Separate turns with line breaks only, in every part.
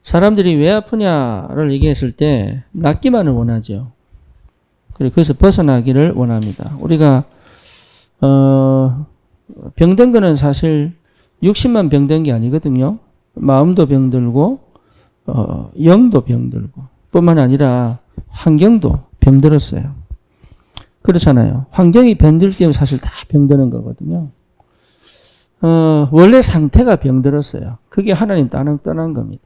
사람들이 왜 아프냐를 얘기했을 때 낫기만을 원하죠. 그리고 거기서 벗어나기를 원합니다. 우리가 병든 거는 사실 육신만 병든 게 아니거든요. 마음도 병들고 영도 병들고 뿐만 아니라 환경도 병들었어요. 그렇잖아요. 환경이 병들 때면 사실 다 병드는 거거든요. 원래 상태가 병들었어요. 그게 하나님 떠난 겁니다.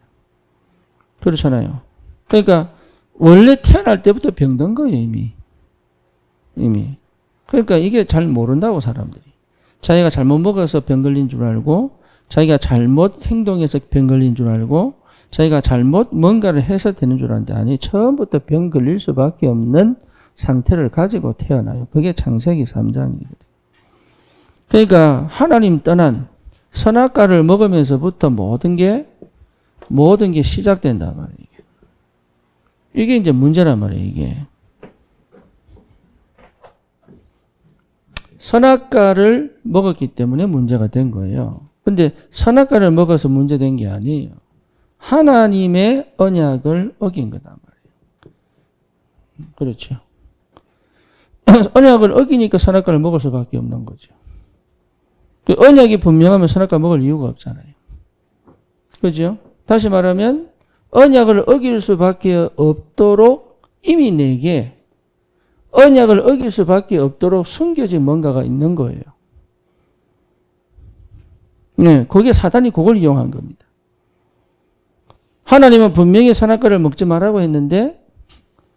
그렇잖아요. 그러니까 원래 태어날 때부터 병든 거예요, 이미. 그러니까 이게 잘 모른다고 사람들이. 자기가 잘못 먹어서 병 걸린 줄 알고, 자기가 잘못 행동해서 병 걸린 줄 알고, 자기가 잘못 뭔가를 해서 되는 줄 알았는데 아니, 처음부터 병 걸릴 수밖에 없는 상태를 가지고 태어나요. 그게 창세기 3장이거든요. 그러니까 하나님 떠난 선악과를 먹으면서부터 모든 게 시작된단 말이에요. 이게 이제 문제란 말이에요, 이게. 선악과를 먹었기 때문에 문제가 된 거예요. 근데 선악과를 먹어서 문제된 게 아니에요. 하나님의 언약을 어긴 거단 말이에요. 그렇죠. 언약을 어기니까 선악과를 먹을 수밖에 없는 거죠. 그 언약이 분명하면 선악과 먹을 이유가 없잖아요. 그죠? 다시 말하면 언약을 어길 수밖에 없도록 이미 내게 언약을 어길 수밖에 없도록 숨겨진 뭔가가 있는 거예요. 네, 거기에 사단이 그걸 이용한 겁니다. 하나님은 분명히 선악과를 먹지 말라고 했는데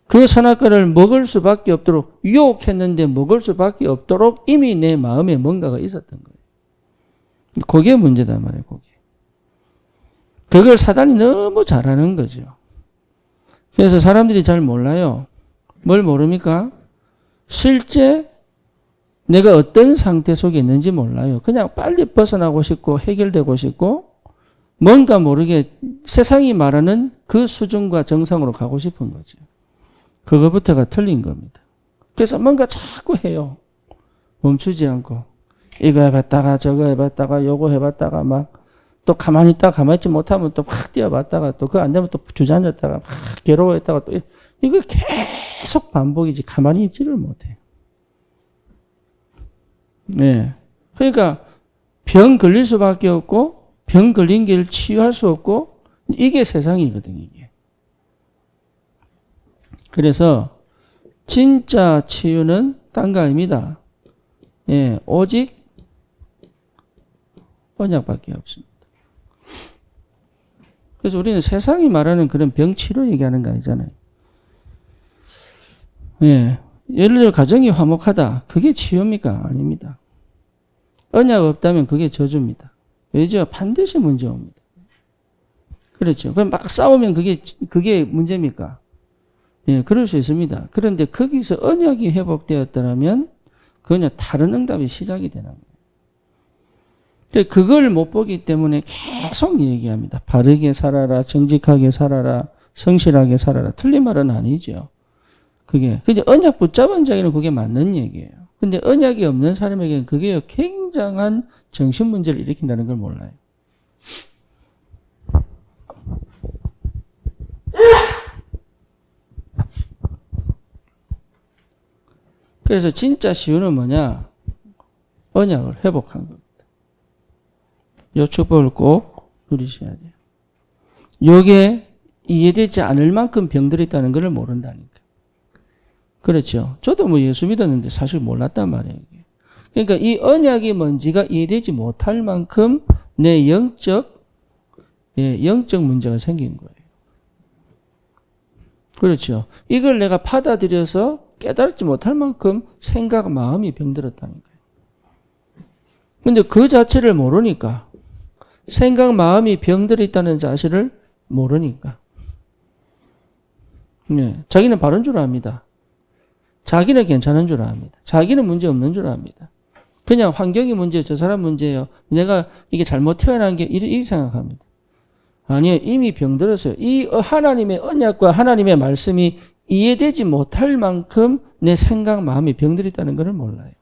그 선악과를 먹을 수밖에 없도록 유혹했는데 먹을 수밖에 없도록 이미 내 마음에 뭔가가 있었던 거예요. 그게 문제단 말이에요. 그걸 사단이 너무 잘하는 거죠. 그래서 사람들이 잘 몰라요. 뭘 모릅니까? 실제 내가 어떤 상태 속에 있는지 몰라요. 그냥 빨리 벗어나고 싶고 해결되고 싶고 뭔가 모르게 세상이 말하는 그 수준과 정상으로 가고 싶은 거죠. 그거부터가 틀린 겁니다. 그래서 뭔가 자꾸 해요. 멈추지 않고 이거 해봤다가 저거 해봤다가 요거 해봤다가 막 또 가만히 있다가 가만히 있지 못하면 또 확 뛰어봤다가 또 그거 안 되면 또 주저앉았다가 막 괴로워했다가 또 이거 계속 반복이지 가만히 있지를 못해요. 네. 그러니까 병 걸릴 수밖에 없고 병 걸린 길 치유할 수 없고 이게 세상이거든요. 이게. 그래서 진짜 치유는 딴 거 아닙니다. 예, 오직 언약밖에 없습니다. 그래서 우리는 세상이 말하는 그런 병치료 얘기하는 거 아니잖아요. 예. 예를 들어 가정이 화목하다. 그게 치유입니까? 아닙니다. 언약 없다면 그게 저주입니다. 왜죠? 반드시 문제 옵니다. 그렇죠. 그럼 막 싸우면 그게 문제입니까? 예, 그럴 수 있습니다. 그런데 거기서 언약이 회복되었다면 그냥 다른 응답이 시작이 되는 거예요. 근데 그걸 못 보기 때문에 계속 얘기합니다. 바르게 살아라, 정직하게 살아라, 성실하게 살아라. 틀린 말은 아니죠. 그게 언약 붙잡은 자에게는 그게 맞는 얘기예요. 근데 언약이 없는 사람에게는 그게 굉장한 정신 문제를 일으킨다는 걸 몰라요. 그래서 진짜 시유는 뭐냐? 언약을 회복한 겁니다. 요 축복을 꼭 누리셔야 돼요. 요게 이해되지 않을 만큼 병들이 있다는 걸 모른다니까. 그렇죠. 저도 뭐 예수 믿었는데 사실 몰랐단 말이에요. 그러니까 이 언약이 뭔지가 이해되지 못할 만큼 내 영적 문제가 생긴 거예요. 그렇죠. 이걸 내가 받아들여서 깨달지 못할 만큼 생각, 마음이 병들었다는 거예요. 근데 그 자체를 모르니까 생각, 마음이 병들어 있다는 사실을 모르니까 네, 자기는 바른 줄 압니다. 자기는 괜찮은 줄 압니다. 자기는 문제 없는 줄 압니다. 그냥 환경이 문제예요. 저 사람 문제예요. 내가 이게 잘못 태어난 게 이렇게 생각합니다. 아니요. 이미 병들었어요. 이 하나님의 언약과 하나님의 말씀이 이해되지 못할 만큼 내 생각, 마음이 병들어 있다는 것을 몰라요.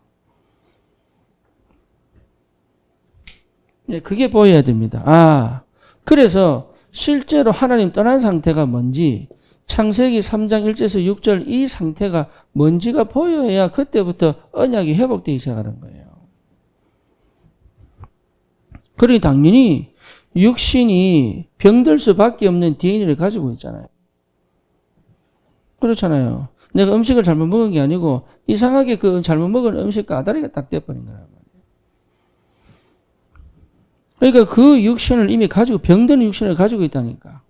네, 그게 보여야 됩니다. 그래서 실제로 하나님 떠난 상태가 뭔지 창세기 3장 1절에서 6절 이 상태가 뭔지가 보여야 그때부터 언약이 회복되기 시작하는 거예요. 그러니 당연히 육신이 병들 수밖에 없는 DNA를 가지고 있잖아요. 그렇잖아요. 내가 음식을 잘못 먹은 게 아니고 이상하게 그 잘못 먹은 음식과 아다리가 딱 돼버린 거란 말이에요. 그러니까 그 육신을 이미 가지고 병드는 육신을 가지고 있다니까.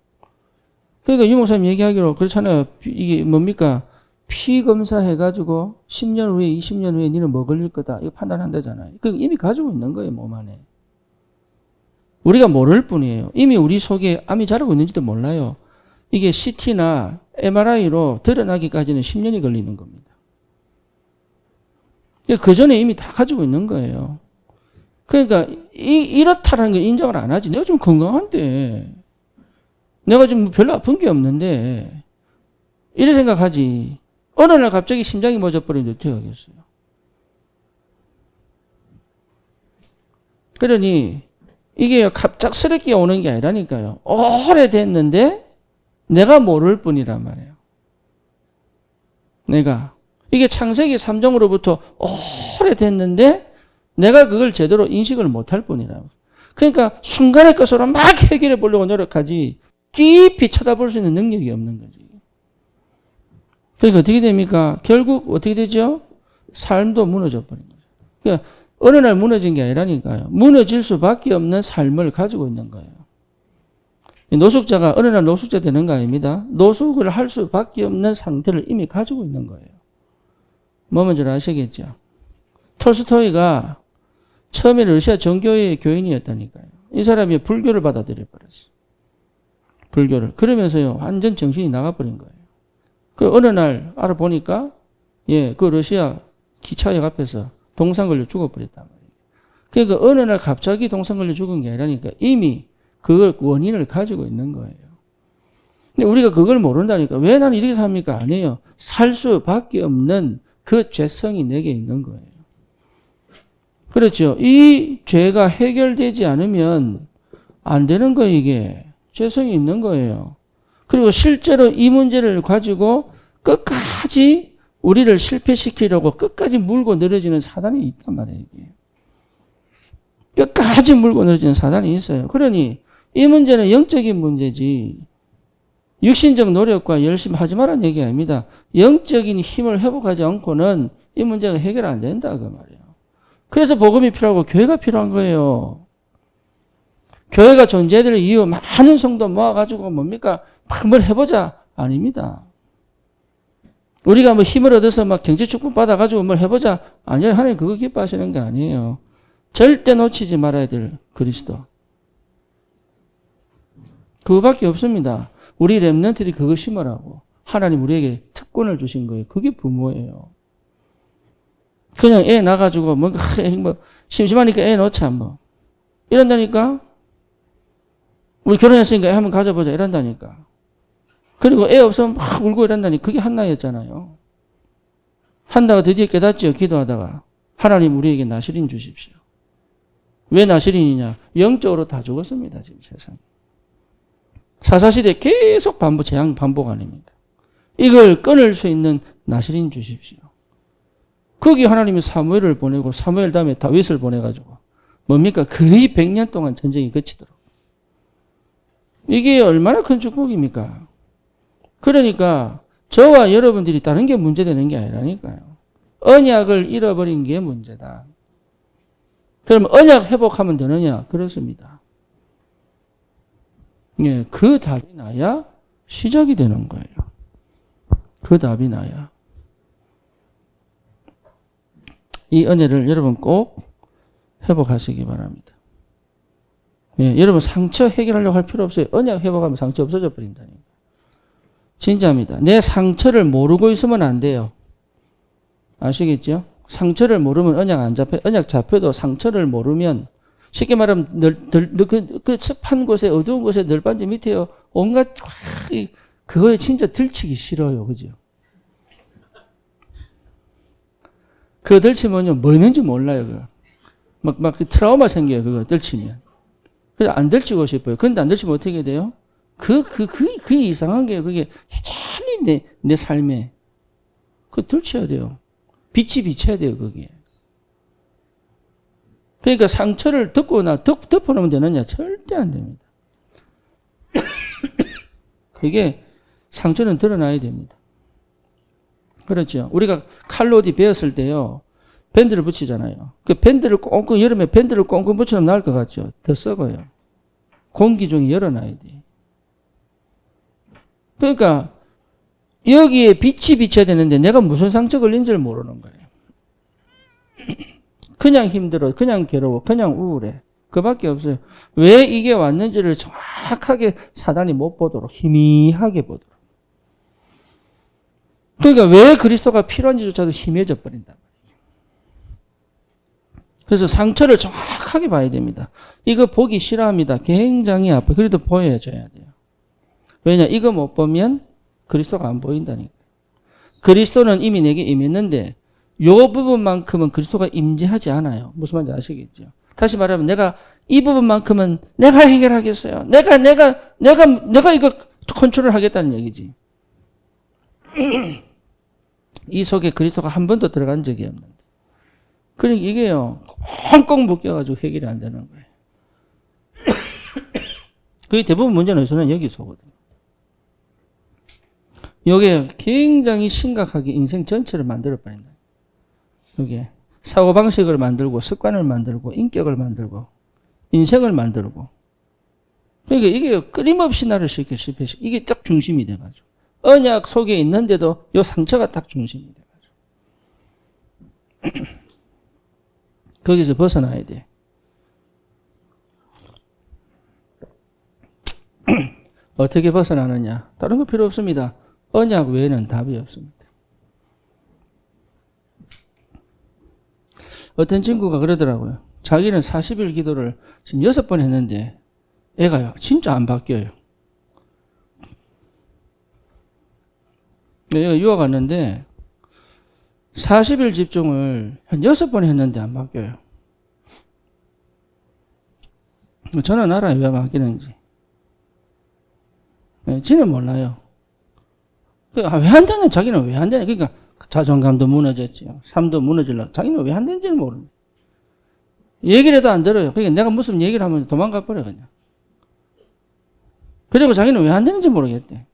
그러니까 유 목사님 얘기하기로 그렇잖아요. 이게 뭡니까? 피 검사해가지고 10년 후에 20년 후에 니는 뭐 걸릴 거다. 이거 판단한다잖아요. 그 이미 가지고 있는 거예요. 몸 안에. 우리가 모를 뿐이에요. 이미 우리 속에 암이 자라고 있는지도 몰라요. 이게 CT나 MRI로 드러나기까지는 10년이 걸리는 겁니다. 그 전에 이미 다 가지고 있는 거예요. 그러니까 이렇다라는 걸 인정을 안 하지. 내가 좀 건강한데 내가 지금 별로 아픈 게 없는데 이래 생각하지. 어느 날 갑자기 심장이 멎어버리는데 어떻게 하겠어요. 그러니 이게 갑작스럽게 오는 게 아니라니까요. 오래됐는데 내가 모를 뿐이란 말이에요. 내가. 이게 창세기 3장으로부터 오래됐는데 내가 그걸 제대로 인식을 못할 뿐이라고. 그러니까 순간의 것으로 막 해결해 보려고 노력하지 깊이 쳐다볼 수 있는 능력이 없는 거지. 그러니까 어떻게 됩니까? 결국 어떻게 되죠? 삶도 무너져 버린 거죠. 그러니까 어느 날 무너진 게 아니라니까요. 무너질 수밖에 없는 삶을 가지고 있는 거예요. 노숙자가 어느 날 노숙자 되는 거 아닙니다. 노숙을 할 수밖에 없는 상태를 이미 가지고 있는 거예요. 뭐 뭔지 아시겠죠? 톨스토이가 처음에 러시아 정교회의 교인이었다니까요. 이 사람이 불교를 받아들여 버렸어요. 불교를. 그러면서요, 완전 정신이 나가버린 거예요. 그 어느 날 알아보니까, 그 러시아 기차역 앞에서 동상 걸려 죽어버렸단 말이에요. 그러니까 어느 날 갑자기 동상 걸려 죽은 게 아니라니까 이미 그걸 원인을 가지고 있는 거예요. 근데 우리가 그걸 모른다니까 왜 나는 이렇게 삽니까? 아니에요. 살 수밖에 없는 그 죄성이 내게 있는 거예요. 그렇죠. 이 죄가 해결되지 않으면 안 되는 거예요, 이게. 죄성이 있는 거예요. 그리고 실제로 이 문제를 가지고 끝까지 우리를 실패시키려고 끝까지 물고 늘어지는 사단이 있단 말이에요, 이게. 끝까지 물고 늘어지는 사단이 있어요. 그러니 이 문제는 영적인 문제지 육신적 노력과 열심히 하지 말라는 얘기 아닙니다. 영적인 힘을 회복하지 않고는 이 문제가 해결 안 된다 그 말이에요. 그래서 복음이 필요하고 교회가 필요한 거예요. 교회가 존재될 이유 많은 성도 모아가지고 뭡니까? 막 뭘 해보자. 아닙니다. 우리가 뭐 힘을 얻어서 막 경제 축복 받아가지고 뭘 해보자. 아니요. 하나님 그거 기뻐하시는 게 아니에요. 절대 놓치지 말아야 될 그리스도. 그거밖에 없습니다. 우리 렘넌트들이 그거 심으라고. 하나님 우리에게 특권을 주신 거예요. 그게 부모예요. 그냥 애 낳아가지고 뭐 심심하니까 애 놓자 뭐. 이런다니까. 우리 결혼했으니까 애 한번 가져보자 이런다니까. 그리고 애 없으면 막 울고 이런다니. 그게 한나였잖아요. 한나가 드디어 깨닫죠. 기도하다가. 하나님 우리에게 나실인 주십시오. 왜 나실인이냐. 영적으로 다 죽었습니다. 지금 세상에. 사사시대 계속 재앙 반복 아닙니까? 이걸 끊을 수 있는 나실인 주십시오. 거기 하나님이 사무엘을 보내고 사무엘 다음에 다윗을 보내가지고 뭡니까? 거의 100년 동안 전쟁이 그치도록. 이게 얼마나 큰 축복입니까? 그러니까 저와 여러분들이 다른 게 문제되는 게 아니라니까요. 언약을 잃어버린 게 문제다. 그럼 언약 회복하면 되느냐? 그렇습니다. 예, 그 답이 나야 시작이 되는 거예요. 그 답이 나야. 이 은혜를 여러분 꼭 회복하시기 바랍니다. 예, 여러분 상처 해결하려고 할 필요 없어요. 언약 회복하면 상처 없어져 버린다니까. 진짜입니다. 내 상처를 모르고 있으면 안 돼요. 아시겠죠? 상처를 모르면 언약 안 잡혀. 언약 잡혀도 상처를 모르면 쉽게 말하면 그 습한 곳에 어두운 곳에 널빤지 밑에요. 온갖 그거에 진짜 들치기 싫어요. 그죠? 그거 들치면요 뭐 있는지 몰라요. 그거. 막 그 트라우마 생겨요. 그거 들치면. 그래서 안 들치고 싶어요. 그런데 안 들치면 어떻게 돼요? 그게 이상한 게 그게 여전히 내 삶에 그거 들춰야 돼요. 빛이 비쳐야 돼요, 그게. 그러니까 상처를 덮어놓으면 되느냐? 절대 안 됩니다. 그게 상처는 드러나야 됩니다. 그렇죠. 우리가 칼로 어디 베었을 때요, 밴드를 붙이잖아요. 그 밴드를 꽁꽁, 여름에 밴드를 꽁꽁 붙여놓으면 나을 것 같죠? 더 썩어요. 공기 중에 열어놔야 돼. 그러니까, 여기에 빛이 비쳐야 되는데 내가 무슨 상처 걸린지를 모르는 거예요. 그냥 힘들어, 그냥 괴로워, 그냥 우울해. 그밖에 없어요. 왜 이게 왔는지를 정확하게 사단이 못 보도록, 희미하게 보도록. 그러니까 왜 그리스도가 필요한지조차도 희미해져 버린단 말이에요. 그래서 상처를 정확하게 봐야 됩니다. 이거 보기 싫어합니다. 굉장히 아파요. 그래도 보여줘야 돼요. 왜냐? 이거 못 보면 그리스도가 안 보인다니까. 그리스도는 이미 내게 임했는데 요 부분만큼은 그리스도가 임재하지 않아요. 무슨 말인지 아시겠죠? 다시 말하면 내가 이 부분만큼은 내가 해결하겠어요. 내가 이거 컨트롤 하겠다는 얘기지. 이 속에 그리스도가 한 번도 들어간 적이 없는데. 그러니까 이게요, 꽁꽁 묶여가지고 해결이 안 되는 거예요. 거의 대부분 문제는 저는 여기서 오거든요. 이게 굉장히 심각하게 인생 전체를 만들어버린다. 이게 사고방식을 만들고, 습관을 만들고, 인격을 만들고, 인생을 만들고. 그러니까 이게 끊임없이 나를 실패시켜. 이게 딱 중심이 돼가지고. 언약 속에 있는데도 이 상처가 딱 중심이 돼가지고. 거기서 벗어나야 돼. 어떻게 벗어나느냐? 다른 거 필요 없습니다. 언약 외에는 답이 없습니다. 어떤 친구가 그러더라고요. 자기는 40일 기도를 지금 6번 했는데 애가요, 진짜 안 바뀌어요. 얘가 유학 갔는데 40일 집중을 한 6번 했는데 안 바뀌어요. 저는 알아요, 왜 바뀌는지. 지는 몰라요. 왜 안 되냐? 자기는 왜 안 되냐? 그러니까 자존감도 무너졌지요. 삶도 무너질라. 자기는 왜 안 되는지를 모르네. 얘기를 해도 안 들어요. 그러니까 내가 무슨 얘기를 하면 도망가 버려, 그냥. 그리고 자기는 왜 안 되는지 모르겠대.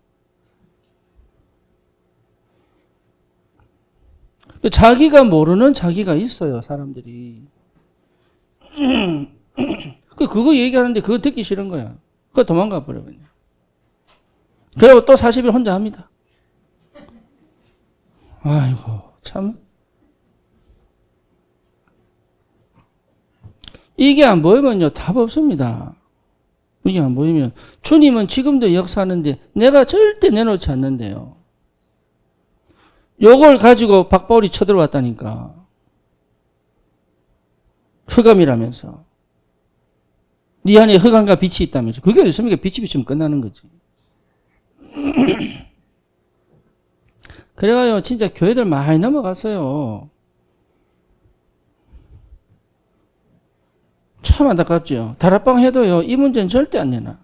자기가 모르는 자기가 있어요, 사람들이. 그거 얘기하는데 그거 듣기 싫은 거야. 그거 도망가 버려, 그냥. 그리고 또 40일 혼자 합니다. 아이고, 참. 이게 안 보이면요, 답 없습니다. 이게 안 보이면. 주님은 지금도 역사하는데 내가 절대 내놓지 않는데요. 요걸 가지고 박바울이 쳐들어왔다니까. 흑암이라면서. 네 안에 흑암과 빛이 있다면서. 그게 어디 있습니까? 빛이 비치면 끝나는 거지. 그래가요, 진짜 교회들 많이 넘어갔어요. 참 안타깝죠. 다락방 해도요, 이 문제는 절대 안 내놔.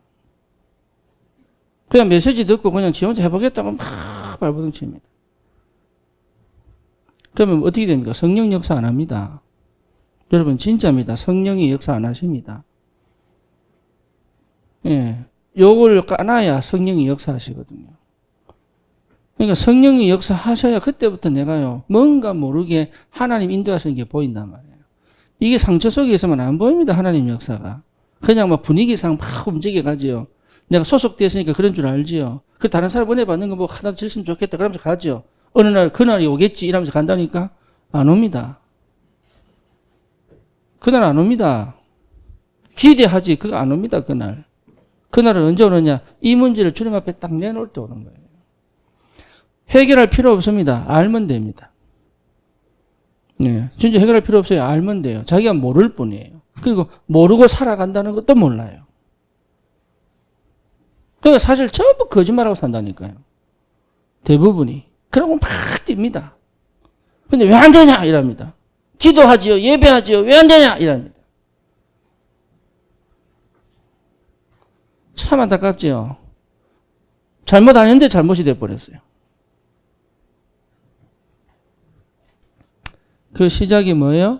그냥 메시지 듣고 그냥 지 혼자 해보겠다고 막 발버둥칩니다. 그러면 어떻게 됩니까? 성령 역사 안 합니다. 여러분, 진짜입니다. 성령이 역사 안 하십니다. 예. 요걸 까놔야 성령이 역사하시거든요. 그러니까 성령이 역사하셔야 그때부터 내가요, 뭔가 모르게 하나님 인도하시는 게 보인단 말이에요. 이게 상처 속에 있으면 안 보입니다, 하나님 역사가. 그냥 막 분위기상 막 움직여가지요. 내가 소속되어 있으니까 그런 줄 알지요. 그 다른 사람 은혜 받는 거 뭐 하나 줬으면 좋겠다 그러면서 가죠. 어느 날 그날이 오겠지 이러면서 간다니까 안 옵니다. 그날 안 옵니다. 기대하지 그거 안 옵니다. 그날은 언제 오느냐? 이 문제를 주님 앞에 딱 내놓을 때 오는 거예요. 해결할 필요 없습니다. 알면 됩니다. 네, 진짜 해결할 필요 없어요. 알면 돼요. 자기가 모를 뿐이에요. 그리고 모르고 살아간다는 것도 몰라요. 그러니까 사실 전부 거짓말하고 산다니까요. 대부분이. 그러고 막 뜁니다. 근데 왜 안 되냐? 이랍니다. 기도하지요. 예배하지요. 왜 안 되냐? 이랍니다. 참 안타깝지요. 잘못 안 했는데 잘못이 돼버렸어요. 그 시작이 뭐예요?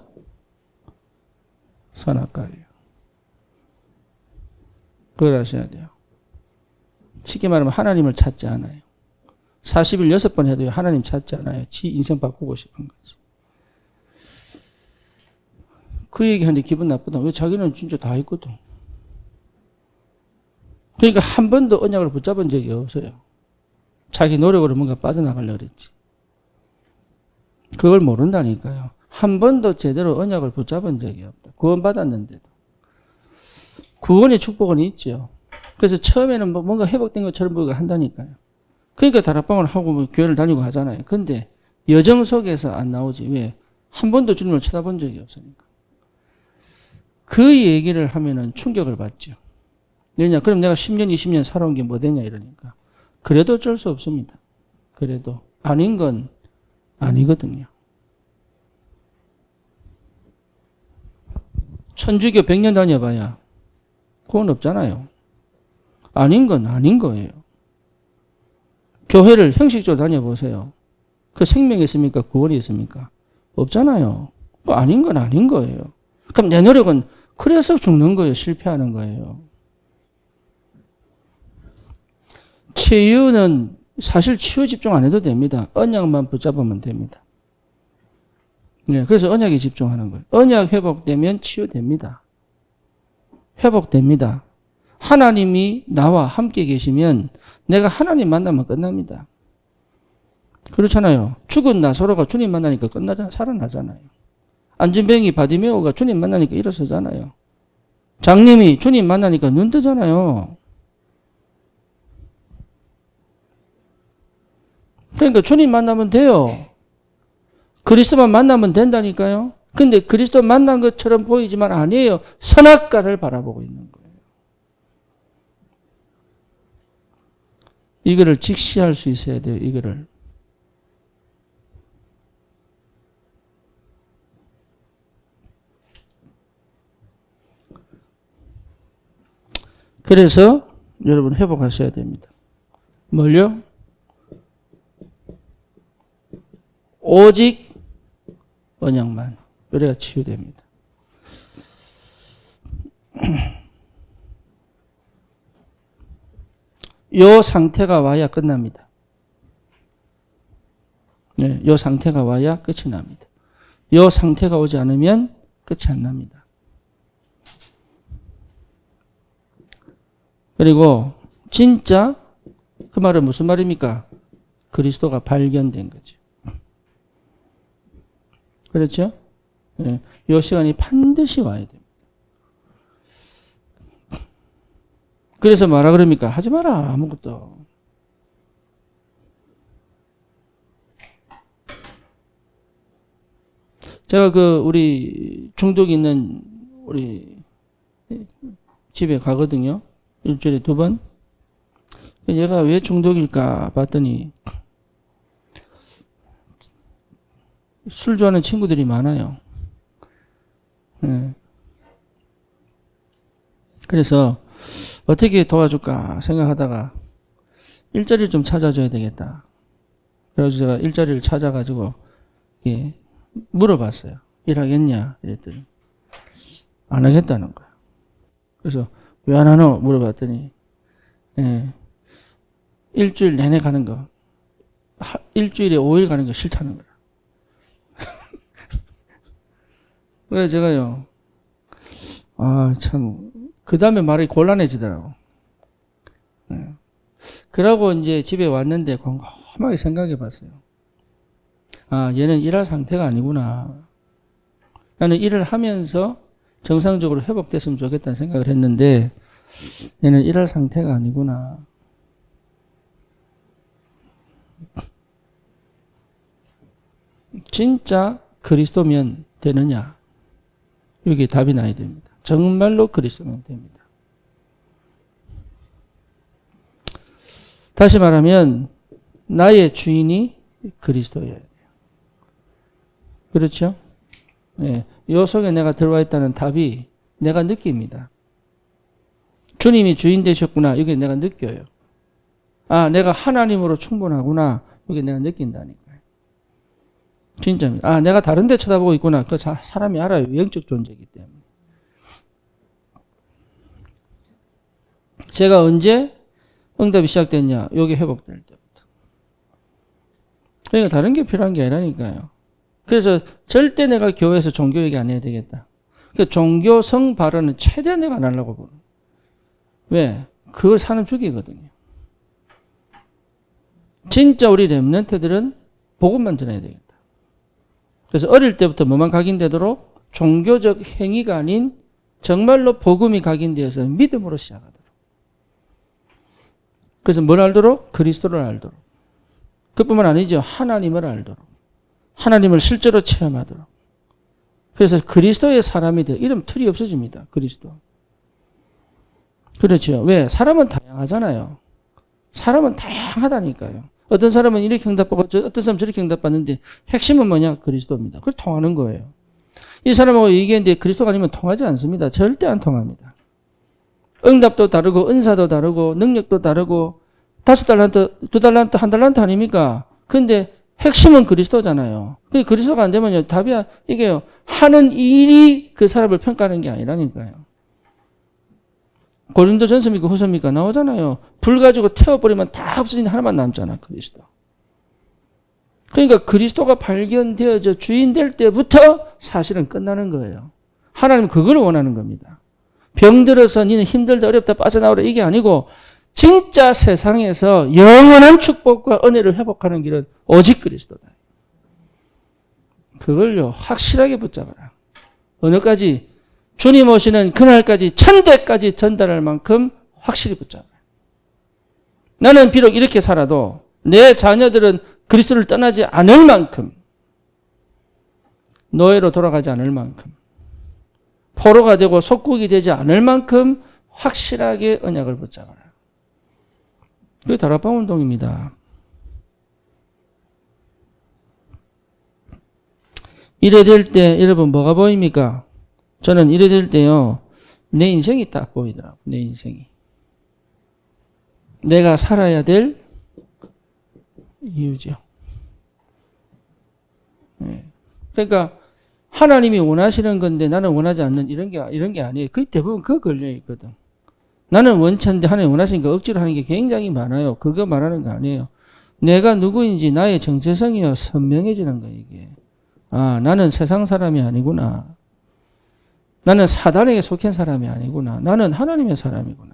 선악과예요. 그걸 아셔야 돼요. 쉽게 말하면 하나님을 찾지 않아요. 40일 6번 해도 하나님 찾지 않아요. 지 인생 바꾸고 싶은 거지. 그 얘기하는데 기분 나쁘다. 왜 자기는 진짜 다 했거든. 그러니까 한 번도 언약을 붙잡은 적이 없어요. 자기 노력으로 뭔가 빠져나가려고 그랬지. 그걸 모른다니까요. 한 번도 제대로 언약을 붙잡은 적이 없다. 구원받았는데도. 구원의 축복은 있죠. 그래서 처음에는 뭔가 회복된 것처럼 보이고 한다니까요. 그러니까 다락방을 하고 뭐 교회를 다니고 하잖아요. 근데 여정 속에서 안 나오지. 왜? 한 번도 주님을 쳐다본 적이 없으니까. 그 얘기를 하면은 충격을 받죠. 왜냐? 그럼 내가 10년, 20년 살아온 게 뭐 되냐 이러니까. 그래도 어쩔 수 없습니다. 그래도 아닌 건 아니거든요. 천주교 100년 다녀봐야 구원 없잖아요. 아닌 건 아닌 거예요. 교회를 형식적으로 다녀보세요. 그 생명이 있습니까? 구원이 있습니까? 없잖아요. 아닌 건 아닌 거예요. 그럼 내 노력은 그래서 죽는 거예요. 실패하는 거예요. 치유는 사실 치유 집중 안 해도 됩니다. 언약만 붙잡으면 됩니다. 네, 그래서 언약에 집중하는 거예요. 언약 회복되면 치유됩니다. 회복됩니다. 하나님이 나와 함께 계시면 내가 하나님 만나면 끝납니다. 그렇잖아요. 죽은 나사로가 주님 만나니까 끝나잖아요. 살아나잖아요. 안진뱅이 바디메오가 주님 만나니까 일어서잖아요. 장님이 주님 만나니까 눈 뜨잖아요. 그러니까 주님 만나면 돼요. 그리스도만 만나면 된다니까요. 근데 그리스도 만난 것처럼 보이지만 아니에요. 선악과를 바라보고 있는 거예요. 이거를 직시할 수 있어야 돼요. 이거를. 그래서 여러분 회복하셔야 됩니다. 뭘요? 오직 언약만. 그래야 치유됩니다. 요 상태가 와야 끝납니다. 네, 요 상태가 와야 끝이 납니다. 요 상태가 오지 않으면 끝이 안 납니다. 그리고 진짜 그 말은 무슨 말입니까? 그리스도가 발견된 거죠. 그렇죠? 네, 이 시간이 반드시 와야 됩니다. 그래서 뭐라 그럽니까? 하지 마라, 아무것도. 제가 우리 중독 있는 우리 집에 가거든요. 일주일에 2번. 얘가 왜 중독일까 봤더니 술 좋아하는 친구들이 많아요. 네. 그래서 어떻게 도와줄까 생각하다가 일자리를 좀 찾아줘야 되겠다. 그래서 제가 일자리를 찾아가지고 물어봤어요. 일하겠냐? 이랬더니 안 하겠다는 거야. 그래서 왜 안 하노? 물어봤더니 일주일 내내 가는 거, 일주일에 5일 가는 거 싫다는 거야. 그래서 제가요, 참, 그 다음에 말이 곤란해지더라고. 그러고 이제 집에 왔는데 곰곰하게 생각해 봤어요. 얘는 일할 상태가 아니구나. 나는 일을 하면서 정상적으로 회복됐으면 좋겠다는 생각을 했는데, 얘는 일할 상태가 아니구나. 진짜 그리스도면 되느냐? 여기 답이 나야 됩니다. 정말로 그리스도면 됩니다. 다시 말하면 나의 주인이 그리스도여야 돼요. 그렇죠? 네. 요 속에 내가 들어와 있다는 답이 내가 느낍니다. 주님이 주인 되셨구나. 이게 내가 느껴요. 아, 내가 하나님으로 충분하구나. 이게 내가 느낀다니까요. 진짜입니다. 아, 내가 다른 데 쳐다보고 있구나. 그 사람이 알아요. 영적 존재이기 때문에. 제가 언제 응답이 시작됐냐? 요게 회복될 때부터. 그러니까 다른 게 필요한 게 아니라니까요. 그래서 절대 내가 교회에서 종교 얘기 안 해야 되겠다. 그 종교성 발언은 최대한 내가 안 하려고 보는. 왜? 그걸 사는 죽이거든요. 진짜 우리 렘넌트들은 복음만 전해야 되겠다. 그래서 어릴 때부터 뭐만 각인되도록 종교적 행위가 아닌 정말로 복음이 각인되어서 믿음으로 시작하도록. 그래서 뭘 알도록? 그리스도를 알도록. 그뿐만 아니죠. 하나님을 알도록. 하나님을 실제로 체험하도록. 그래서 그리스도의 사람이 돼. 이름 틀이 없어집니다. 그리스도. 그렇죠. 왜? 사람은 다양하잖아요. 사람은 다양하다니까요. 어떤 사람은 이렇게 응답받고 어떤 사람은 저렇게 응답받는데 핵심은 뭐냐? 그리스도입니다. 그걸 통하는 거예요. 이 사람하고 얘기했는데 그리스도가 아니면 통하지 않습니다. 절대 안 통합니다. 응답도 다르고 은사도 다르고 능력도 다르고 5달란트, 2달란트, 1달란트 아닙니까? 근데 핵심은 그리스도잖아요. 그리스도가 안 되면요. 답이 이게요. 하는 일이 그 사람을 평가하는 게 아니라니까요. 고린도전서입니까 후서입니까? 나오잖아요. 불 가지고 태워버리면 다 없어지는 하나만 남잖아. 그리스도. 그러니까 그리스도가 발견되어져 주인 될 때부터 사실은 끝나는 거예요. 하나님은 그걸 원하는 겁니다. 병들어서 니는 힘들다 어렵다 빠져나오라 이게 아니고 진짜 세상에서 영원한 축복과 은혜를 회복하는 길은 오직 그리스도다. 그걸요 확실하게 붙잡아라. 어느까지? 주님 오시는 그날까지 천대까지 전달할 만큼 확실히 붙잡아라. 나는 비록 이렇게 살아도 내 자녀들은 그리스도를 떠나지 않을 만큼 노예로 돌아가지 않을 만큼 포로가 되고 속국이 되지 않을 만큼 확실하게 언약을 붙잡아라. 그게 다락방 운동입니다. 이래 될 때 여러분 뭐가 보입니까? 저는 이래 될 때요. 내 인생이 딱 보이더라고요. 내 인생이. 내가 살아야 될 이유죠. 네. 그러니까 하나님이 원하시는 건데 나는 원하지 않는 이런 게 아니에요. 그 대부분 그거 걸려 있거든. 나는 원치 않는데 하나님 원하시니까 억지로 하는 게 굉장히 많아요. 그거 말하는 거 아니에요. 내가 누구인지 나의 정체성이요 선명해지는 거예요. 이게. 아, 나는 세상 사람이 아니구나. 나는 사단에게 속한 사람이 아니구나. 나는 하나님의 사람이구나.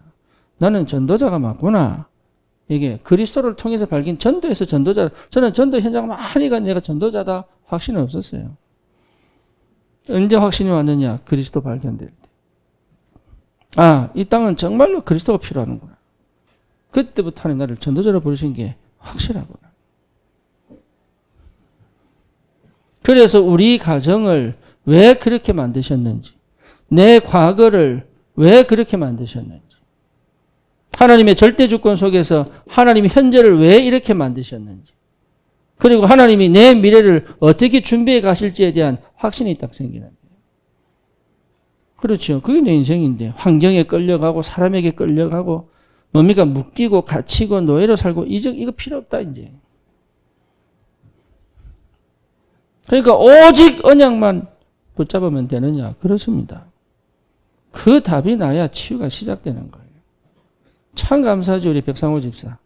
나는 전도자가 맞구나. 이게 그리스도를 통해서 발견 전도에서 전도자. 저는 전도 현장 많이 간 내가 전도자다 확신은 없었어요. 언제 확신이 왔느냐? 그리스도 발견될 때. 아, 이 땅은 정말로 그리스도가 필요하는구나. 그때부터 하나님 나를 전도자로 부르신 게 확실하구나. 그래서 우리 가정을 왜 그렇게 만드셨는지, 내 과거를 왜 그렇게 만드셨는지, 하나님의 절대 주권 속에서 하나님이 현재를 왜 이렇게 만드셨는지, 그리고 하나님이 내 미래를 어떻게 준비해 가실지에 대한 확신이 딱 생기는 거예요. 그렇죠. 그게 내 인생인데 환경에 끌려가고 사람에게 끌려가고 뭡니까? 묶이고 갇히고 노예로 살고 이거 필요 없다 이제. 그러니까 오직 언약만 붙잡으면 되느냐? 그렇습니다. 그 답이 나야 치유가 시작되는 거예요. 참 감사하죠, 우리 백상호 집사.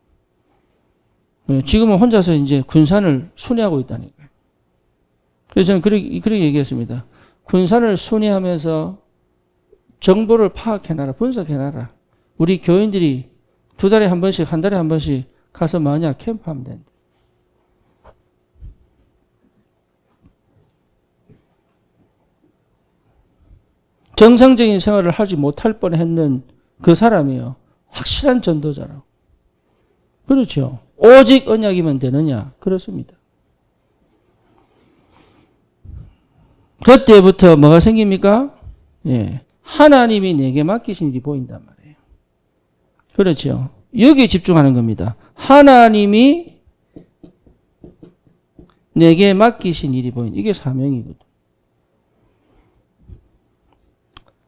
지금은 혼자서 이제 군산을 순회하고 있다니까요. 그래서 저는 그렇게 얘기했습니다. 군산을 순회하면서 정보를 파악해놔라, 분석해놔라. 우리 교인들이 2달에 한 번씩, 한 달에 한 번씩 가서 만약 캠프하면 된다. 정상적인 생활을 하지 못할 뻔했는 그 사람이요. 확실한 전도자라고. 그렇죠. 오직 언약이면 되느냐? 그렇습니다. 그때부터 뭐가 생깁니까? 예. 하나님이 내게 맡기신 일이 보인단 말이에요. 그렇죠. 여기에 집중하는 겁니다. 하나님이 내게 맡기신 일이 보인다. 이게 사명이거든.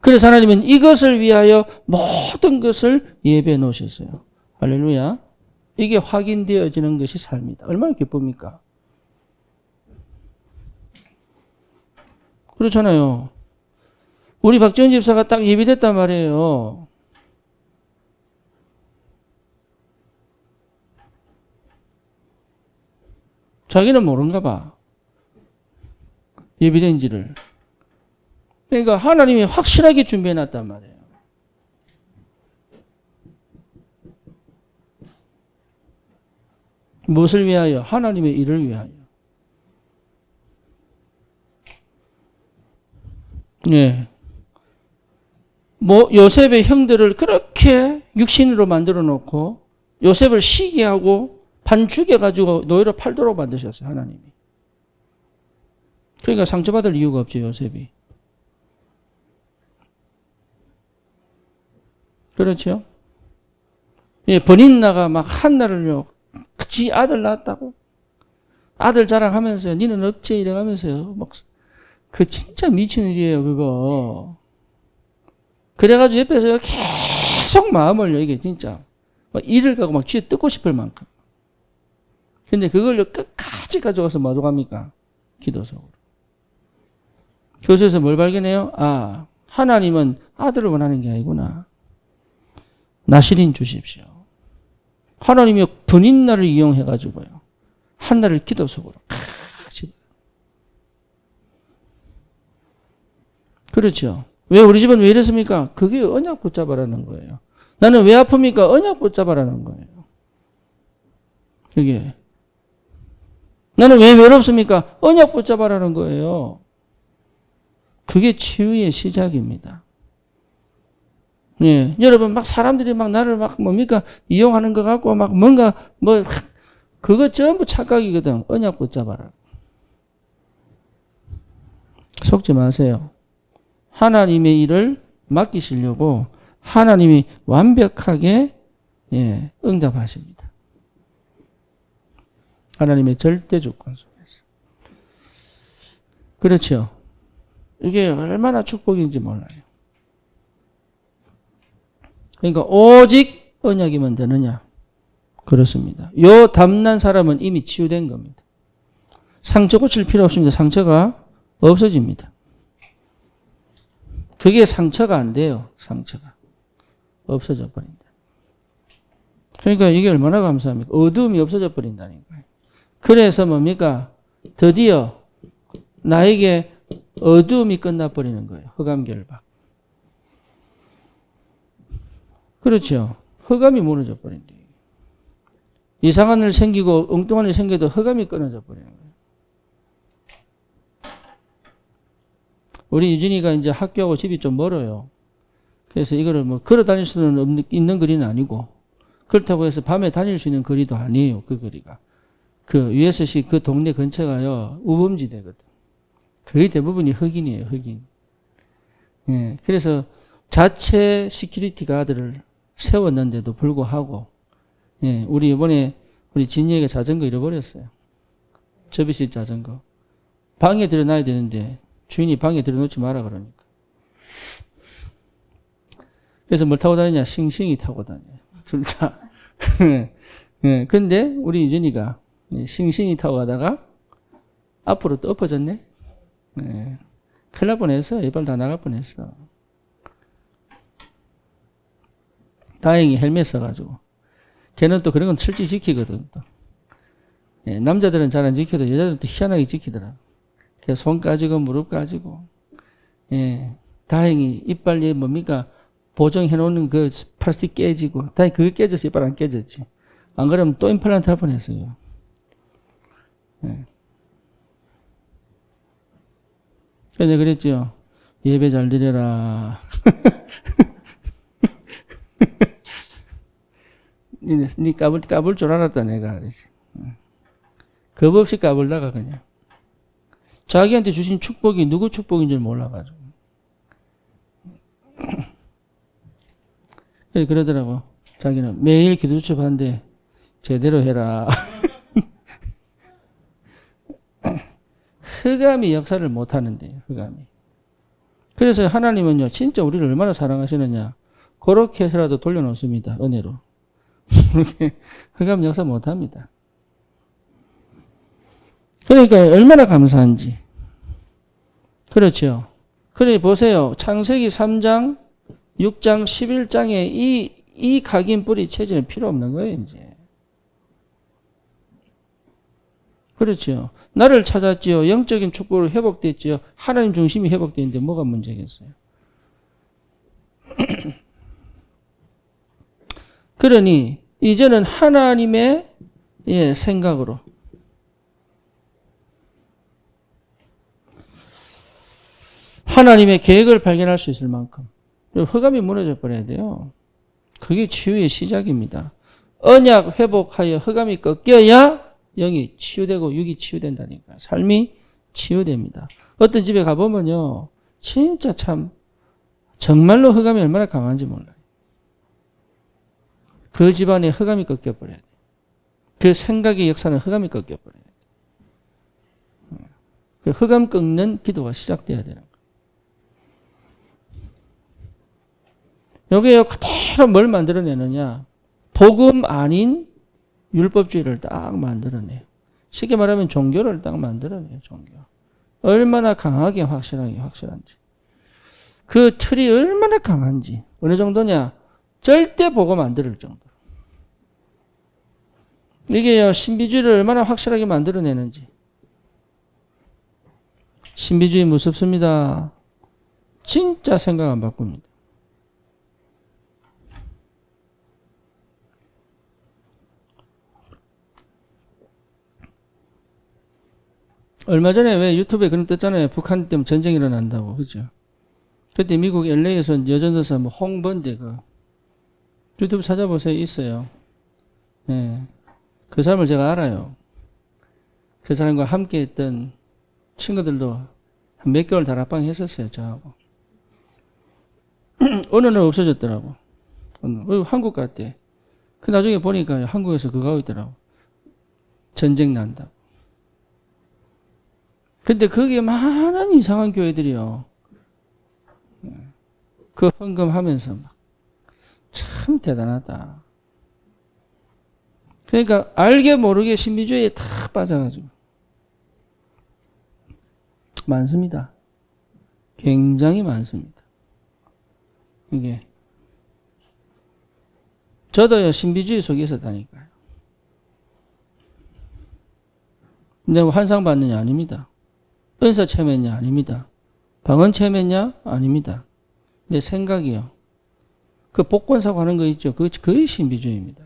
그래서 하나님은 이것을 위하여 모든 것을 예배해 놓으셨어요. 할렐루야. 이게 확인되어지는 것이 삶이다. 얼마나 기쁩니까? 그렇잖아요. 우리 박지원 집사가 딱 예비됐단 말이에요. 자기는 모른가 봐. 예비된지를. 그러니까 하나님이 확실하게 준비해놨단 말이에요. 무엇을 위하여? 하나님의 일을 위하여. 예. 뭐 요셉의 형들을 그렇게 육신으로 만들어 놓고 요셉을 시기하고 반 죽여가지고 노예로 팔도록 만드셨어요. 하나님이. 그러니까 상처받을 이유가 없죠. 요셉이. 그렇죠? 예, 버닌나가 막 한나를요. 지 아들 낳았다고. 아들 자랑하면서요. 니는 없지 이래가면서요. 막 그 진짜 미친 일이에요. 그거. 그래가지고 옆에서 계속 마음을요. 이게 진짜 막 이를 가고 막 쥐에 뜯고 싶을 만큼. 근데 그걸요 끝까지 가져가서 뭐로 갑니까? 기도 속으로. 교수에서 뭘 발견해요? 아, 하나님은 아들을 원하는 게 아니구나. 나실인 주십시오. 하나님이 분인날을 이용해가지고요. 한나를 기도 속으로. 그렇죠. 왜 우리 집은 왜 이랬습니까? 그게 언약 붙잡아라는 거예요. 나는 왜 아픕니까? 언약 붙잡아라는 거예요. 그게. 나는 왜 외롭습니까? 언약 붙잡아라는 거예요. 그게 치유의 시작입니다. 예. 여러분, 막 사람들이 막 나를 막 뭡니까? 이용하는 것 같고 막 뭔가 뭐, 그거 전부 착각이거든. 언약 붙잡아라. 속지 마세요. 하나님의 일을 맡기시려고 하나님이 완벽하게 예, 응답하십니다. 하나님의 절대 주권 속에서. 그렇죠. 이게 얼마나 축복인지 몰라요. 그러니까 오직 언약이면 되느냐? 그렇습니다. 요 담난 사람은 이미 치유된 겁니다. 상처 고칠 필요 없습니다. 상처가 없어집니다. 그게 상처가 안 돼요. 상처가. 없어져 버린다. 그러니까 이게 얼마나 감사합니까? 어두움이 없어져 버린다니까요. 그래서 뭡니까? 드디어 나에게 어두움이 끝나버리는 거예요. 흑암결박. 그렇죠. 흑암이 무너져 버린다. 이상한 일 생기고 엉뚱한 일 생겨도 흑암이 끊어져 버리는 거예요. 우리 유진이가 이제 학교하고 집이 좀 멀어요. 그래서 이거를 뭐 걸어 다닐 수는 있는 거리는 아니고, 그렇다고 해서 밤에 다닐 수 있는 거리도 아니에요. 그 거리가. 그 USC 그 동네 근처가요, 우범지대거든. 거의 대부분이 흑인이에요, 흑인. 예. 그래서 자체 시큐리티 가드를 세웠는데도 불구하고, 예. 우리 이번에 우리 진이에게 자전거 잃어버렸어요. 접이식 자전거. 방에 들여놔야 되는데, 주인이 방에 들여놓지 마라 그러니까. 그래서 뭘 타고 다니냐? 싱싱이 타고 다녀요. 둘 다. 예, 근데 우리 유진이가 싱싱이 타고 가다가 앞으로 또 엎어졌네? 예, 큰일 날 뻔했어. 이빨 다 나갈 뻔했어. 다행히 헬멧 써가지고. 걔는 또 그런 건 철저히 지키거든. 또. 예, 남자들은 잘 안 지켜도 여자들은 또 희한하게 지키더라. 손 까지고 무릎 까지고. 예. 다행히 이빨이 뭡니까? 보정해 놓는 그 플라스틱 깨지고. 다행히 그게 깨져서 이빨 안 깨졌지. 안 그러면 또 임플란트 할 뻔했어요. 예. 그래서 그랬죠. 예배 잘 드려라. 니 까불 줄 알았다 내가 그러지. 겁 없이 까불다가 그냥. 자기한테 주신 축복이 누구 축복인 줄 몰라가지고. 그러더라고. 자기는 매일 기도 수첩하는데 제대로 해라. 흑암이 역사를 못하는데요. 흑암이. 그래서 하나님은요. 진짜 우리를 얼마나 사랑하시느냐. 그렇게 해서라도 돌려놓습니다. 은혜로. 그렇게 흑암 역사 못합니다. 그러니까 얼마나 감사한지. 그렇죠. 그러니 보세요. 창세기 3장, 6장, 11장에 이 각인뿌리 체질은 필요 없는 거예요, 이제. 그렇죠. 나를 찾았지요. 영적인 축복으로 회복됐지요. 하나님 중심이 회복됐는데 뭐가 문제겠어요? 그러니 이제는 하나님의 생각으로 하나님의 계획을 발견할 수 있을 만큼 흑암이 무너져 버려야 돼요. 그게 치유의 시작입니다. 언약 회복하여 흑암이 꺾여야 영이 치유되고 육이 치유된다니까. 삶이 치유됩니다. 어떤 집에 가보면요. 진짜 참 정말로 흑암이 얼마나 강한지 몰라요. 그 집안에 흑암이 꺾여버려야 돼요. 그 생각의 역사는 흑암이 꺾여버려야 돼요. 그 흑암 꺾는 기도가 시작돼야 되는 거예요. 여기에 그대로 뭘 만들어내느냐. 복음 아닌 율법주의를 딱 만들어내요. 쉽게 말하면 종교를 딱 만들어내요. 종교. 얼마나 강하게 확실한지. 그 틀이 얼마나 강한지. 어느 정도냐. 절대 복음 안 들을 정도. 이게요. 신비주의를 얼마나 확실하게 만들어내는지. 신비주의 무섭습니다. 진짜 생각 안 바꿉니다. 얼마 전에 왜 유튜브에 그런 떴잖아요. 북한 때문에 전쟁이 일어난다고. 그죠? 그때 미국 LA에서 여전도사 홍번대 유튜브 찾아보세요. 있어요. 네. 그 사람을 제가 알아요. 그 사람과 함께 했던 친구들도 한 몇 개월 다락방 했었어요. 저하고. 어느 날 없어졌더라고. 한국 갔대. 그 나중에 보니까 한국에서 그거 하고 있더라고. 전쟁 난다. 근데 거기에 많은 이상한 교회들이요. 그 헌금하면서 막. 참 대단하다. 그러니까 알게 모르게 신비주의에 다 빠져가지고. 많습니다. 굉장히 많습니다. 이게. 저도요, 신비주의 속에 있었다니까요. 근데 환상 받느냐? 아닙니다. 은사 체험했냐? 아닙니다. 방언 체험했냐? 아닙니다. 내 생각이요. 그 복권사고 하는 거 있죠? 그게 신비주의입니다.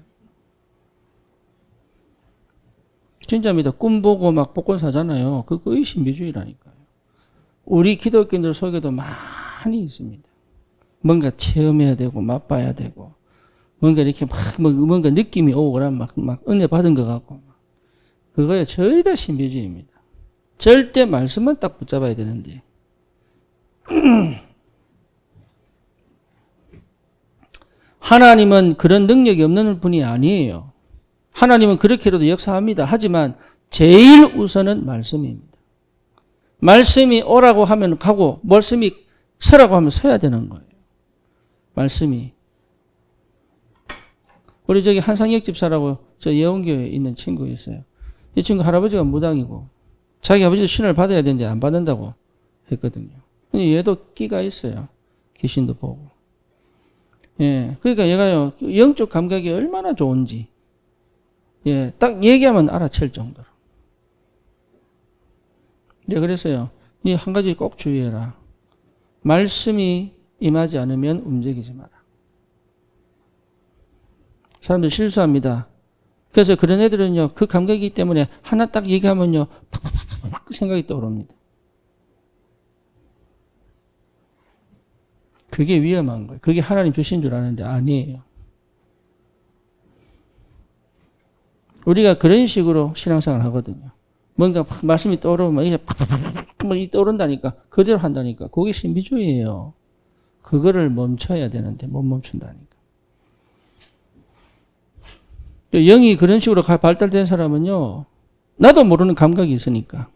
진짜입니다. 꿈 보고 막 복권 사잖아요. 그거의 신비주의라니까요. 우리 기독교인들 속에도 많이 있습니다. 뭔가 체험해야 되고, 맛봐야 되고, 뭔가 이렇게 뭔가 느낌이 오고, 그러면 막 은혜 받은 것 같고. 그거에 저희 다 신비주의입니다. 절대 말씀은 딱 붙잡아야 되는데. 하나님은 그런 능력이 없는 분이 아니에요. 하나님은 그렇게라도 역사합니다. 하지만 제일 우선은 말씀입니다. 말씀이 오라고 하면 가고 말씀이 서라고 하면 서야 되는 거예요. 말씀이. 우리 저기 한상혁 집사라고 저 예원교회에 있는 친구 있어요. 이 친구 할아버지가 무당이고 자기 아버지도 신을 받아야 되는데 안 받는다고 했거든요. 얘도 끼가 있어요. 귀신도 보고. 예. 그러니까 얘가요, 영적 감각이 얼마나 좋은지. 예. 딱 얘기하면 알아챌 정도로. 네, 그랬어요. 네, 한 가지 꼭 주의해라. 말씀이 임하지 않으면 움직이지 마라. 사람들 실수합니다. 그래서 그런 애들은요, 그 감각이기 때문에 하나 딱 얘기하면요, 팍팍팍 생각이 떠오릅니다. 그게 위험한 거예요. 그게 하나님 주신 줄 아는데 아니에요. 우리가 그런 식으로 신앙생활을 하거든요. 뭔가 말씀이 떠오르면 이게 팍팍팍 떠오른다니까. 그대로 한다니까. 그게 신비주의예요. 그거를 멈춰야 되는데 못 멈춘다니까. 영이 그런 식으로 발달된 사람은요. 나도 모르는 감각이 있으니까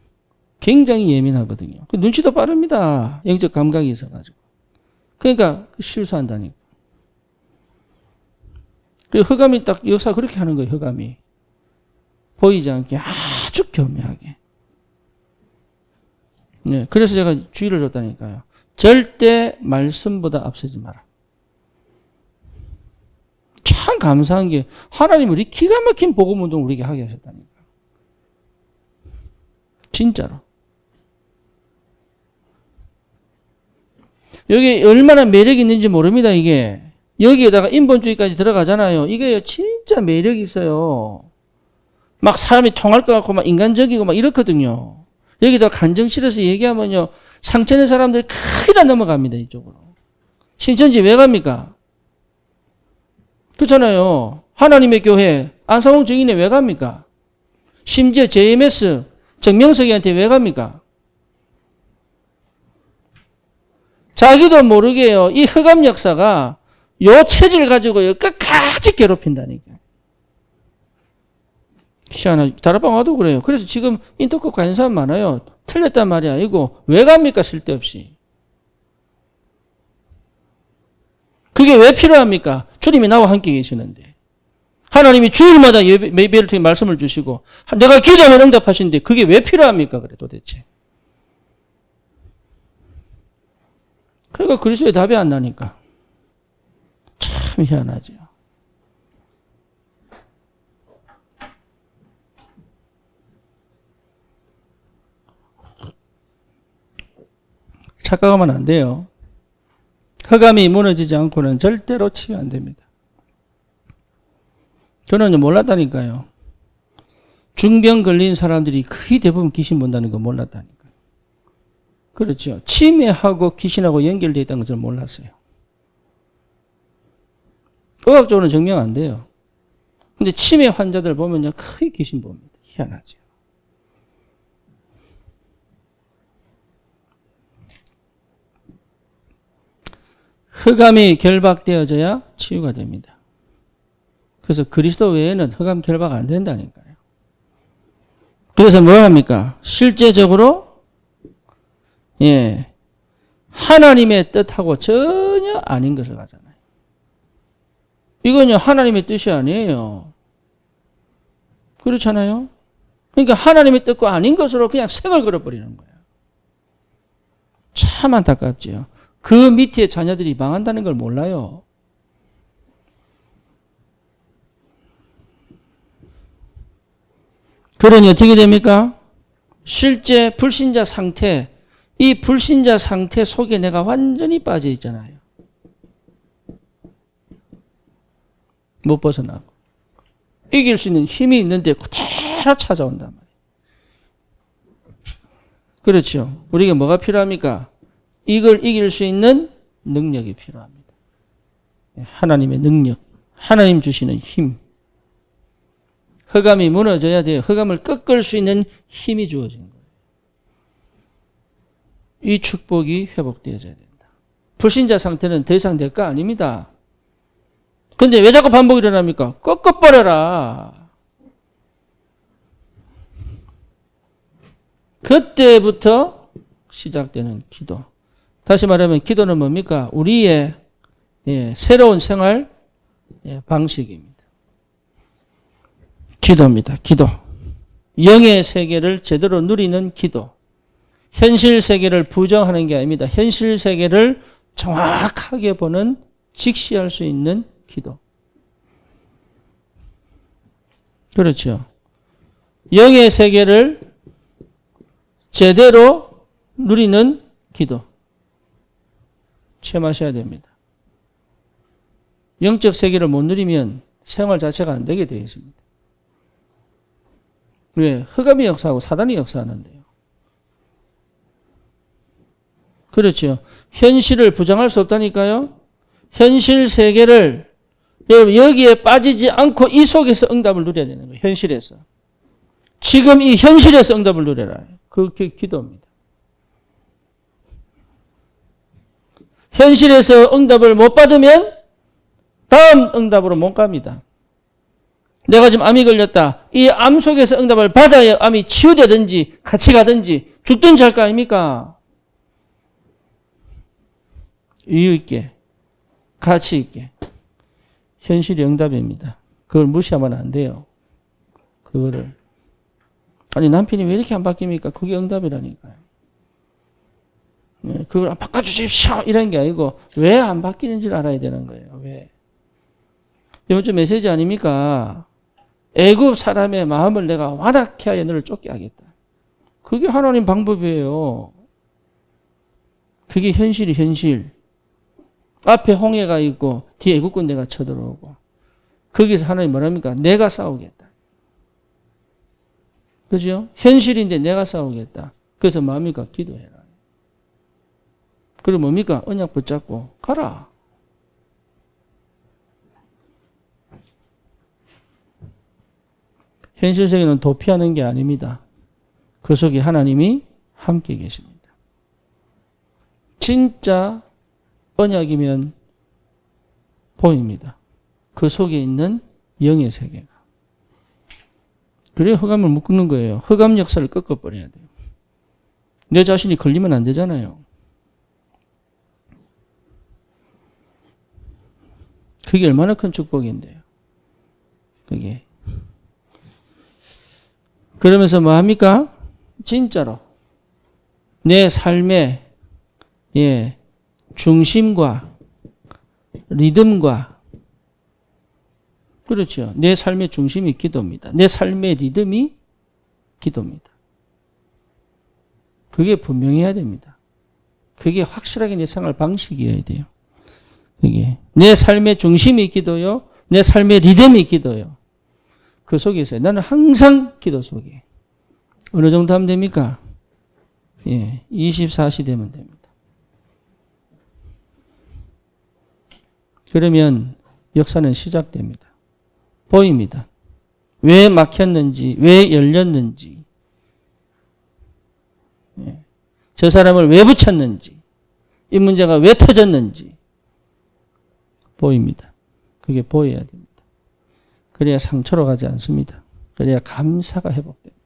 굉장히 예민하거든요. 눈치도 빠릅니다. 영적 감각이 있어가지고. 그러니까 실수한다니까. 그 흑암이 딱 역사 그렇게 하는 거예요. 흑암이. 보이지 않게 아주 교묘하게. 네, 그래서 제가 주의를 줬다니까요. 절대 말씀보다 앞서지 마라. 참 감사한 게 하나님이 우리 기가 막힌 복음운동을 우리에게 하게 하셨다니까. 진짜로. 여기 얼마나 매력이 있는지 모릅니다, 이게. 여기에다가 인본주의까지 들어가잖아요. 이게 진짜 매력이 있어요. 막 사람이 통할 것 같고 막 인간적이고 막 이렇거든요. 여기다가 간정 실어서 얘기하면요. 상처낸 사람들이 크게 다 넘어갑니다, 이쪽으로. 신천지 왜 갑니까? 그렇잖아요. 하나님의 교회, 안상홍 증인에 왜 갑니까? 심지어 JMS, 정명석이한테 왜 갑니까? 자기도 모르게요. 이 흑암 역사가 요 체질을 가지고 끝까지 괴롭힌다니까. 희한하게. 다락방 와도 그래요. 그래서 지금 인터컵 가는 사람 많아요. 틀렸단 말이 아니고 왜 갑니까? 쓸데없이. 그게 왜 필요합니까? 주님이 나와 함께 계시는데. 하나님이 주일마다 예배를 통해 말씀을 주시고 내가 기도하면 응답하시는데 그게 왜 필요합니까? 그래 도대체. 그러니까 그리스도의 답이 안 나니까. 참 희한하죠. 착각하면 안 돼요. 흑암이 무너지지 않고는 절대로 치유 안 됩니다. 저는 몰랐다니까요. 중병 걸린 사람들이 거의 대부분 귀신 본다는 거 몰랐다니까요. 그렇죠. 치매하고 귀신하고 연결되어 있다는 걸 저는 몰랐어요. 의학적으로는 증명 안 돼요. 근데 치매 환자들 보면요. 거의 귀신 봅니다. 희한하죠. 흑암이 결박되어져야 치유가 됩니다. 그래서 그리스도 외에는 흑암 결박 안 된다니까요. 그래서 뭐 합니까? 실제적으로 하나님의 뜻하고 전혀 아닌 것을 가잖아요. 이건요 하나님의 뜻이 아니에요. 그렇잖아요. 그러니까 하나님의 뜻과 아닌 것으로 그냥 생을 걸어버리는 거예요. 참 안타깝지요. 그 밑에 자녀들이 망한다는 걸 몰라요. 그러니 어떻게 됩니까? 실제 불신자 상태, 이 불신자 상태 속에 내가 완전히 빠져 있잖아요. 못 벗어나고. 이길 수 있는 힘이 있는데 그대로 찾아온단 말이에요. 그렇죠. 우리에게 뭐가 필요합니까? 이걸 이길 수 있는 능력이 필요합니다. 하나님의 능력, 하나님 주시는 힘. 흑암이 무너져야 돼요. 흑암을 꺾을 수 있는 힘이 주어진 거예요. 이 축복이 회복되어져야 된다. 불신자 상태는 더 이상 될 거 아닙니다. 근데 왜 자꾸 반복이 일어납니까? 꺾어버려라. 그때부터 시작되는 기도. 다시 말하면 기도는 뭡니까? 우리의 새로운 생활 방식입니다. 기도입니다. 기도. 영의 세계를 제대로 누리는 기도. 현실 세계를 부정하는 게 아닙니다. 현실 세계를 정확하게 보는 직시할 수 있는 기도. 그렇죠. 영의 세계를 제대로 누리는 기도. 체험하셔야 됩니다. 영적 세계를 못 누리면 생활 자체가 안 되게 되어 있습니다. 왜? 흑암이 역사하고 사단이 역사하는데요. 그렇죠. 현실을 부정할 수 없다니까요. 현실 세계를 여기에 빠지지 않고 이 속에서 응답을 누려야 되는 거예요. 현실에서. 지금 이 현실에서 응답을 누려라. 그게 기도입니다. 현실에서 응답을 못 받으면 다음 응답으로 못 갑니다. 내가 지금 암이 걸렸다. 이 암 속에서 응답을 받아야 암이 치유되든지 같이 가든지 죽든지 할 거 아닙니까? 이유 있게, 가치 있게. 현실이 응답입니다. 그걸 무시하면 안 돼요. 그거를. 아니, 남편이 왜 이렇게 안 바뀝니까? 그게 응답이라니까요. 네, 그걸 바꿔주십시오! 이런 게 아니고, 왜 안 바뀌는지를 알아야 되는 거예요. 왜? 이번 주 메시지 아닙니까? 애굽 사람의 마음을 내가 완악케 하여 너를 쫓게 하겠다. 그게 하나님 방법이에요. 그게 현실이 현실. 앞에 홍해가 있고 뒤에 애국 군대가 쳐들어오고 거기서 하나님 뭐랍니까? 내가 싸우겠다. 그죠? 현실인데 내가 싸우겠다. 그래서 뭡니까? 기도해라. 그리고 뭡니까? 언약 붙잡고 가라. 현실 세계는 도피하는 게 아닙니다. 그 속에 하나님이 함께 계십니다. 진짜 언약이면 보입니다. 그 속에 있는 영의 세계가. 그래야 흑암을 묶는 거예요. 흑암 역사를 꺾어버려야 돼요. 내 자신이 걸리면 안 되잖아요. 그게 얼마나 큰 축복인데요. 그게. 그러면서 뭐 합니까? 진짜로 내 삶의 중심과 리듬과 그렇죠. 내 삶의 중심이 기도입니다. 내 삶의 리듬이 기도입니다. 그게 분명해야 됩니다. 그게 확실하게 내 생활 방식이어야 돼요. 그게 내 삶의 중심이 기도요. 내 삶의 리듬이 기도요. 그 속에 있어요. 나는 항상 기도 속에. 어느 정도 하면 됩니까? 24시 되면 됩니다. 그러면 역사는 시작됩니다. 보입니다. 왜 막혔는지, 왜 열렸는지, 저 사람을 왜 붙였는지, 이 문제가 왜 터졌는지 보입니다. 그게 보여야 됩니다. 그래야 상처로 가지 않습니다. 그래야 감사가 회복됩니다.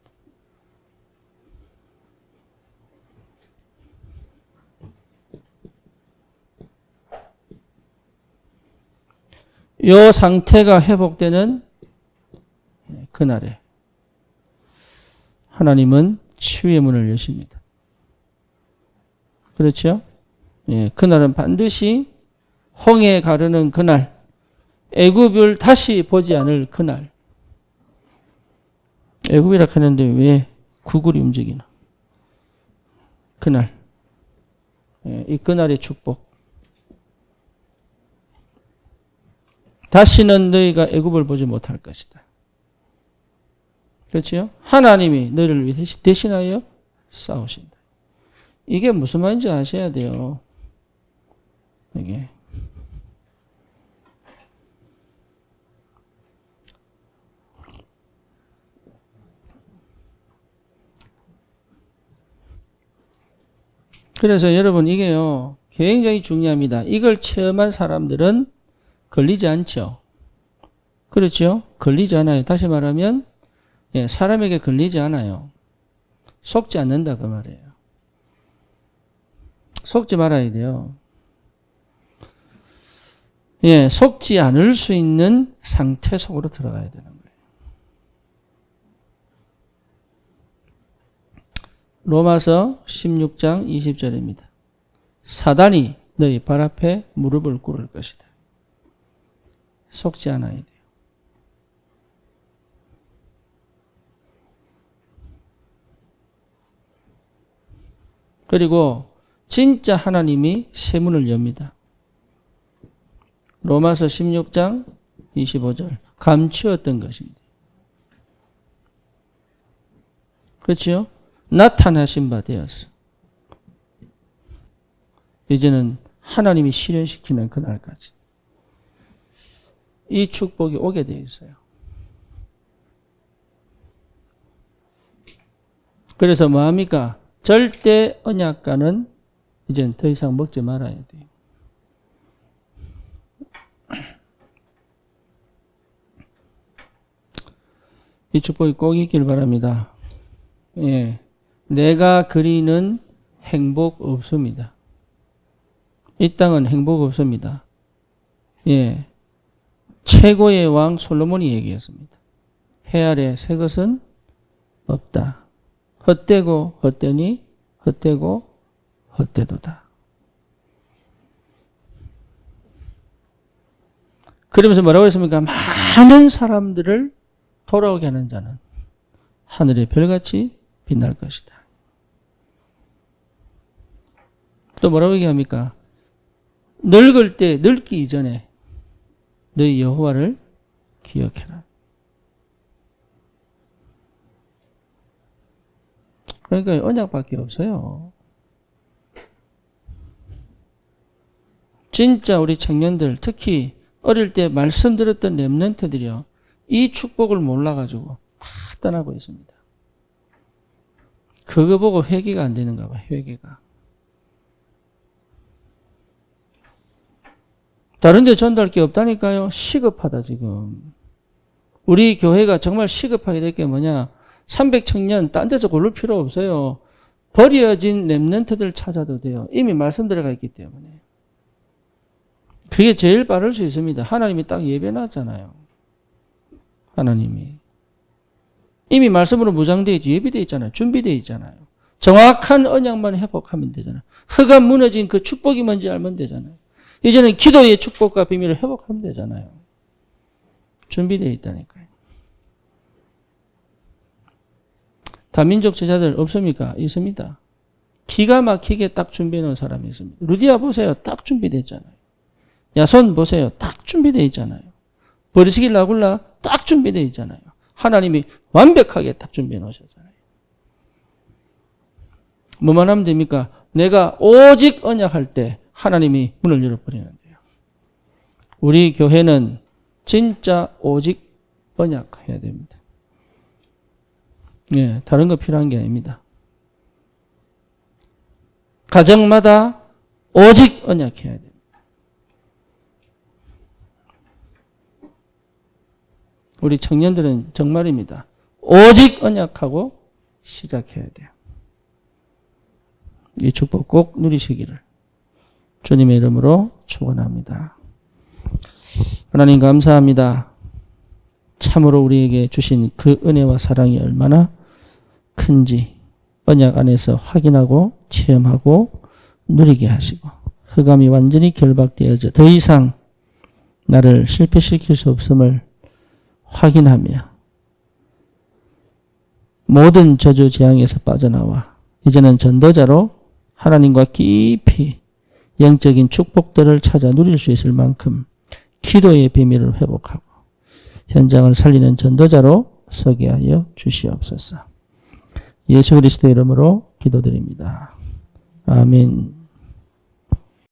이 상태가 회복되는 그날에 하나님은 치유의 문을 여십니다. 그렇죠? 그날은 반드시 홍해 가르는 그날, 애굽을 다시 보지 않을 그날. 애굽이라 하는데 왜 구글이 움직이나? 그날. 이 그날의 축복. 다시는 너희가 애굽을 보지 못할 것이다. 그렇죠? 하나님이 너희를 위해 대신하여 싸우신다. 이게 무슨 말인지 아셔야 돼요. 이게. 그래서 여러분 이게요. 굉장히 중요합니다. 이걸 체험한 사람들은 걸리지 않죠. 그렇죠? 걸리지 않아요. 다시 말하면 사람에게 걸리지 않아요. 속지 않는다 그 말이에요. 속지 말아야 돼요. 속지 않을 수 있는 상태 속으로 들어가야 되는 거예요. 로마서 16장 20절입니다. 사단이 너희 발 앞에 무릎을 꿇을 것이다. 속지 않아야 돼요. 그리고 진짜 하나님이 새 문을 엽니다. 로마서 16장 25절. 감추었던 것입니다. 그렇죠? 나타나신 바 되었어. 이제는 하나님이 실현시키는 그날까지. 이 축복이 오게 되어 있어요. 그래서 뭐합니까? 절대 언약과는 이젠 더 이상 먹지 말아야 돼요. 이 축복이 꼭 있길 바랍니다. 내가 그리는 행복 없습니다. 이 땅은 행복 없습니다. 최고의 왕 솔로몬이 얘기했습니다. 해 아래 새 것은 없다. 헛되고 헛되니 헛되고 헛되도다. 그러면서 뭐라고 했습니까? 많은 사람들을 돌아오게 하는 자는 하늘의 별같이 빛날 것이다. 또 뭐라고 얘기합니까? 늙을 때 늙기 이전에 너희 여호와를 기억해라. 그러니까 언약밖에 없어요. 진짜 우리 청년들, 특히 어릴 때 말씀 들었던 렘넌트들이요, 이 축복을 몰라가지고 다 떠나고 있습니다. 그거 보고 회개가 안 되는가 봐, 회개가. 다른 데 전달할 게 없다니까요. 시급하다 지금. 우리 교회가 정말 시급하게 될 게 뭐냐, 300청년 딴 데서 고를 필요 없어요. 버려진 렘넌트들 찾아도 돼요. 이미 말씀 들어가 있기 때문에. 그게 제일 빠를 수 있습니다. 하나님이 딱 예배놨잖아요. 하나님이. 이미 말씀으로 무장되어 있지, 예비되어 있잖아요. 준비되어 있잖아요. 정확한 언약만 회복하면 되잖아요. 흑암 무너진 그 축복이 뭔지 알면 되잖아요. 이제는 기도의 축복과 비밀을 회복하면 되잖아요. 준비되어 있다니까요. 다민족 제자들 없습니까? 있습니다. 기가 막히게 딱 준비해 놓은 사람이 있습니다. 루디아 보세요. 딱 준비되어 있잖아요. 야손 보세요. 딱 준비되어 있잖아요. 버리시길 라굴라 딱 준비되어 있잖아요. 하나님이 완벽하게 딱 준비해 놓으셨잖아요. 뭐만 하면 됩니까? 내가 오직 언약할 때 하나님이 문을 열어버리는데요. 우리 교회는 진짜 오직 언약해야 됩니다. 예, 다른 거 필요한 게 아닙니다. 가정마다 오직 언약해야 됩니다. 우리 청년들은 정말입니다. 오직 언약하고 시작해야 돼요. 이 축복 꼭 누리시기를 주님의 이름으로 축원합니다. 하나님 감사합니다. 참으로 우리에게 주신 그 은혜와 사랑이 얼마나 큰지 언약 안에서 확인하고 체험하고 누리게 하시고, 흑암이 완전히 결박되어져 더 이상 나를 실패시킬 수 없음을 확인하며 모든 저주 재앙에서 빠져나와 이제는 전도자로 하나님과 깊이 영적인 축복들을 찾아 누릴 수 있을 만큼 기도의 비밀을 회복하고 현장을 살리는 전도자로 서게 하여 주시옵소서. 예수 그리스도의 이름으로 기도드립니다. 아멘.